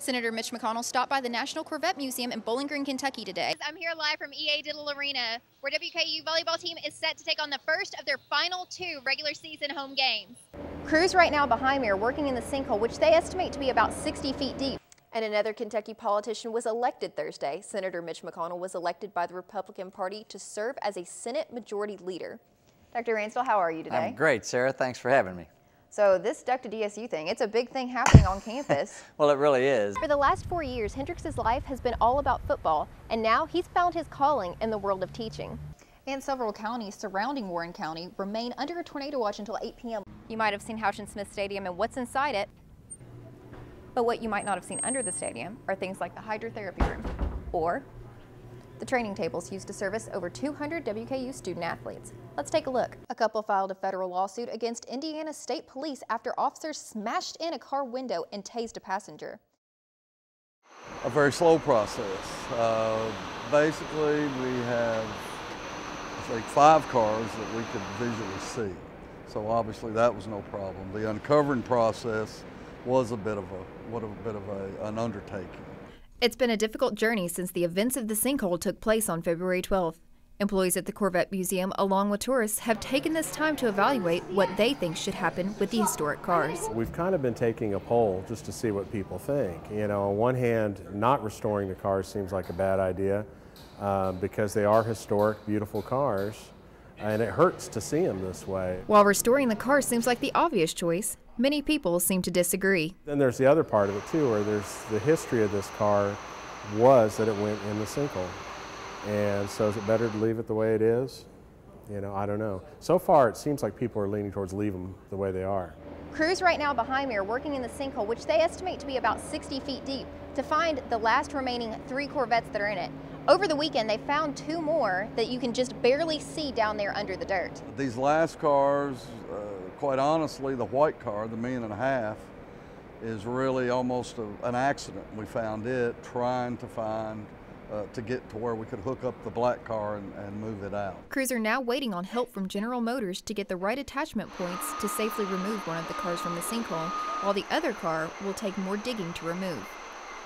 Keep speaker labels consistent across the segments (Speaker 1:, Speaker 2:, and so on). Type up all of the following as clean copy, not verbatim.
Speaker 1: Senator Mitch McConnell stopped by the National Corvette Museum in Bowling Green, Kentucky today.
Speaker 2: I'm here live from EA Diddle Arena, where WKU volleyball team is set to take on the first of their final 2 regular season home games.
Speaker 1: Crews right now behind me are working in the sinkhole, which they estimate to be about 60 feet deep. And another Kentucky politician was elected Thursday. Senator Mitch McConnell was elected by the Republican Party to serve as a Senate Majority Leader. Dr. Ransdell, how are you today?
Speaker 3: I'm great, Sarah. Thanks for having me.
Speaker 1: So this Duck to DSU thing, it's a big thing happening on campus.
Speaker 3: Well, it really is.
Speaker 1: For the last 4 years, Hendrix's life has been all about football, and now he's found his calling in the world of teaching. And several counties surrounding Warren County remain under a tornado watch until 8 p.m. You might have seen Houchin-Smith Stadium and what's inside it, but what you might not have seen under the stadium are things like the hydrotherapy room or the training tables used to service over 200 WKU student athletes. Let's take a look. A couple filed a federal lawsuit against Indiana State Police after officers smashed in a car window and tased a passenger.
Speaker 4: A very slow process. Basically, we have, I think, 5 cars that we could visually see. So obviously that was no problem. The uncovering process was a bit of an undertaking.
Speaker 1: It's been a difficult journey since the events of the sinkhole took place on February 12th. Employees at the Corvette Museum, along with tourists, have taken this time to evaluate what they think should happen with the historic cars.
Speaker 5: We've kind of been taking a poll just to see what people think. You know, on one hand, not restoring the cars seems like a bad idea because they are historic, beautiful cars, and it hurts to see them this way.
Speaker 1: While restoring the cars seems like the obvious choice, many people seem to disagree.
Speaker 5: Then there's the other part of it too, where there's the history of this car was that it went in the sinkhole. And so is it better to leave it the way it is? You know, I don't know. So far it seems like people are leaning towards leaving them the way they are.
Speaker 1: Crews right now behind me are working in the sinkhole, which they estimate to be about 60 feet deep, to find the last remaining 3 Corvettes that are in it. Over the weekend, they found 2 more that you can just barely see down there under the dirt.
Speaker 4: These last cars, quite honestly, the white car, the 1.5 million, is really almost an accident. We found it trying to find, to get to where we could hook up the black car and move it out.
Speaker 1: Crews are now waiting on help from General Motors to get the right attachment points to safely remove one of the cars from the sinkhole, while the other car will take more digging to remove.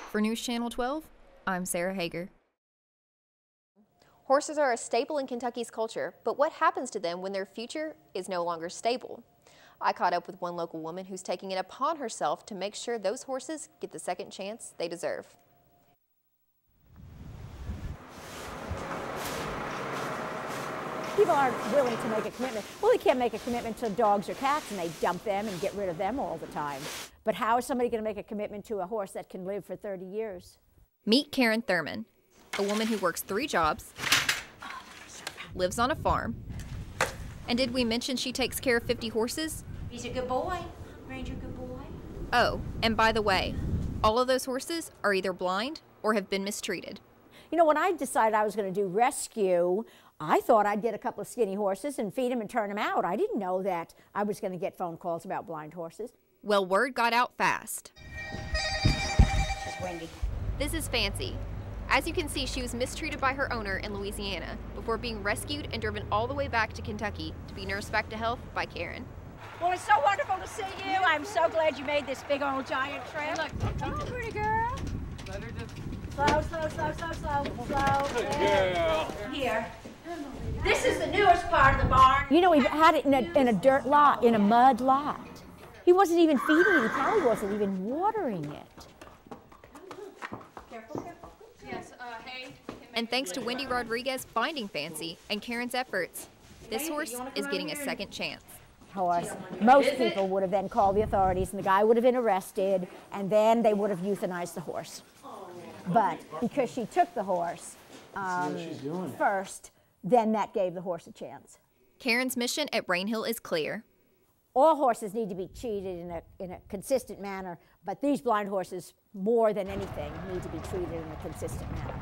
Speaker 1: For News Channel 12, I'm Sarah Hager. Horses are a staple in Kentucky's culture, but what happens to them when their future is no longer stable? I caught up with one local woman who's taking it upon herself to make sure those horses get the second chance they deserve.
Speaker 6: People aren't willing to make a commitment. Well, they can't make a commitment to dogs or cats, and they dump them and get rid of them all the time. But how is somebody going to make a commitment to a horse that can live for 30 years?
Speaker 1: Meet Karen Thurman, a woman who works 3 jobs, lives on a farm, and did we mention she takes care of 50 horses?
Speaker 7: He's a good boy. Ranger, good boy.
Speaker 1: Oh, and by the way, all of those horses are either blind or have been mistreated.
Speaker 6: You know, when I decided I was going to do rescue, I thought I'd get a couple of skinny horses and feed them and turn them out. I didn't know that I was going to get phone calls about blind horses.
Speaker 1: Well, word got out fast.
Speaker 7: It's Wendy.
Speaker 1: This is Fancy. As you can see, she was mistreated by her owner in Louisiana before being rescued and driven all the way back to Kentucky to be nursed back to health by Karen.
Speaker 6: Well, it's so wonderful to see you. I'm so glad you made this big old giant trip. Look, pretty girl. Slow, slow, slow, slow, slow, slow. Good girl. Here. This is the newest part of the barn. You know, he had it in a dirt lot, in a mud lot. He wasn't even feeding it. He probably wasn't even watering it.
Speaker 7: Careful, careful. Yes, hey.
Speaker 1: And thanks to Wendy Rodriguez finding Fancy and Karen's efforts, this horse is getting a second chance.
Speaker 6: Horse. Most people would have then called the authorities and the guy would have been arrested and then they would have euthanized the horse. But because she took the horse first, then that gave the horse a chance.
Speaker 1: Karen's mission at Rainhill is clear.
Speaker 6: All horses need to be treated in a consistent manner, but these blind horses, more than anything, need to be treated in a consistent manner.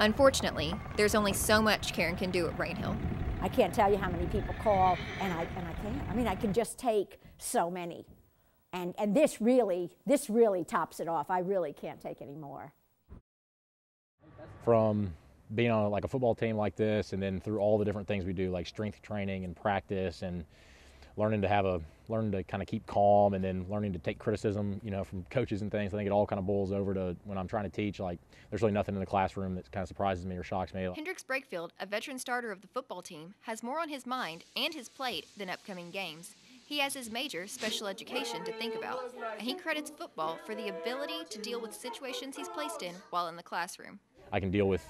Speaker 1: Unfortunately, there's only so much Karen can do at Rainhill.
Speaker 6: I can't tell you how many people call, and I can't. I mean, I can just take so many. And this really tops it off. I really can't take any more.
Speaker 8: From being on like a football team like this, and then through all the different things we do, like strength training and practice, and learning to kind of keep calm, and then learning to take criticism, you know, from coaches and things. I think it all kind of boils over to when I'm trying to teach, like there's really nothing in the classroom that kind of surprises me or shocks me.
Speaker 1: Hendricks Brakefield, a veteran starter of the football team, has more on his mind and his plate than upcoming games. He has his major, special education, to think about, and he credits football for the ability to deal with situations he's placed in while in the classroom.
Speaker 8: I can deal with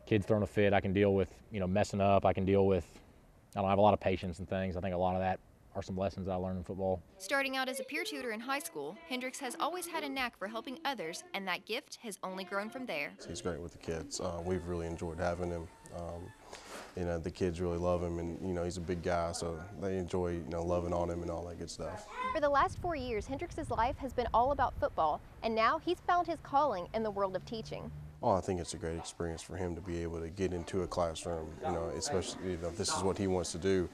Speaker 8: kids throwing a fit. I can deal with, you know, messing up. I can deal with, I don't have a lot of patience and things. I think a lot of that are some lessons I learned in football.
Speaker 1: Starting out as a peer tutor in high school, Hendricks has always had a knack for helping others, and that gift has only grown from there.
Speaker 9: He's great with the kids. We've really enjoyed having him. You know, the kids really love him, and you know, he's a big guy, so they enjoy, you know, loving on him and all that good stuff.
Speaker 1: For the last 4 years, Hendricks' life has been all about football, and now he's found his calling in the world of teaching.
Speaker 9: Oh, I think it's a great experience for him to be able to get into a classroom, you know, especially, you know, if this is what he wants to do.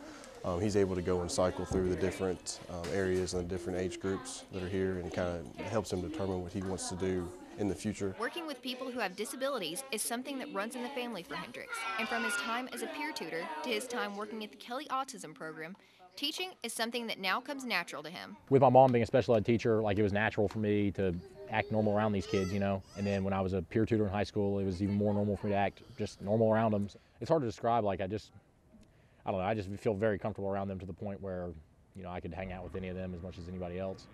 Speaker 9: He's able to go and cycle through the different areas and the different age groups that are here, and kind of helps him determine what he wants to do in the future.
Speaker 1: Working with people who have disabilities is something that runs in the family for Hendricks, and from his time as a peer tutor to his time working at the Kelly Autism Program, teaching is something that now comes natural to him.
Speaker 8: With my mom being a special ed teacher, like it was natural for me to act normal around these kids, you know. And then when I was a peer tutor in high school, it was even more normal for me to act just normal around them. It's hard to describe. Like I don't know, I just feel very comfortable around them to the point where, you know, I could hang out with any of them as much as anybody else.